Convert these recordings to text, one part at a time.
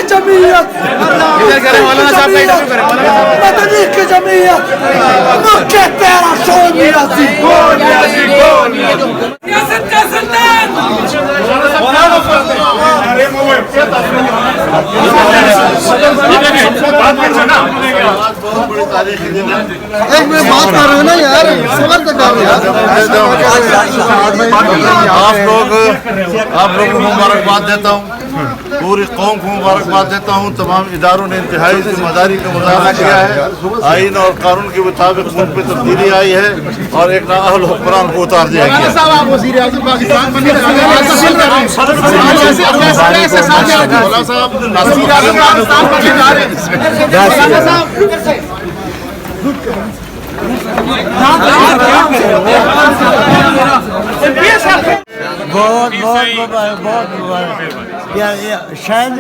جمعیت مدنی کی جمعیت مکہ 1383 میں بات کر رہے ہیں نا یار صبر تو کر یار آپ لوگوں کو مبارکباد دیتا ہوں پوری قوم کو مبارکباد دیتا ہوں تمام اداروں نے انتہائی ذمہ داری کا مظاہرہ کیا ہے آئین اور قانون کے مطابق ملک میں تبدیلی آئی ہے اور ایک نااہل حکمران کو اتار دیا گیا بہت شاید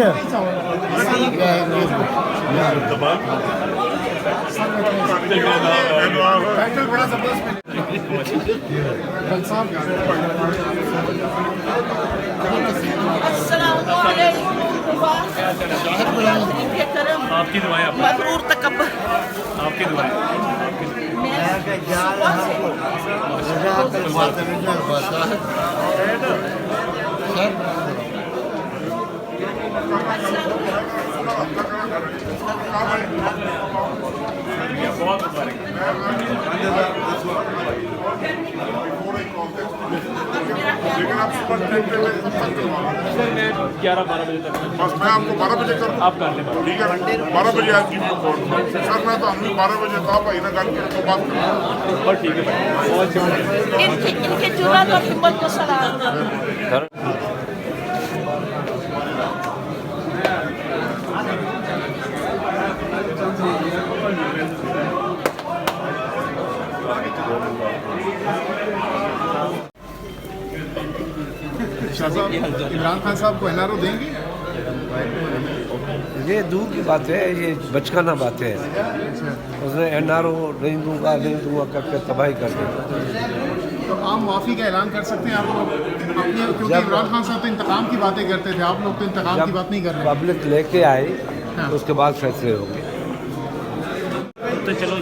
آپ کی دعائیں مغرور تکبر آپ کی دعائیں بہت مبارک لیکن آپ صبح 11-12 بجے تک بس میں آپ کو 12 بجے کروں آپ کر لیں ٹھیک ہے 12 بجے آپ کی سر میں تو ہم 12 بجے تھا بھائی نہ گل کر بات کروں بس ٹھیک ہے بہت شکریہ ان کے جرات اور ہمت کو سلام عمران خان صاحب کو NRO دیں گے یہ دور کی بات ہے یہ بچکانہ بات ہے اس نے NRO نہیں دوں گا کر کے تباہی کر دیں تو عام معافی کا اعلان کر سکتے ہیں آپ لوگ اپنی کیونکہ عمران خان صاحب تو انتقام کی باتیں کرتے تھے آپ لوگ تو انتقام کی بات نہیں کر رہے پبلک لے کے آئی اس کے بعد فیصلے ہوں گے تو چلو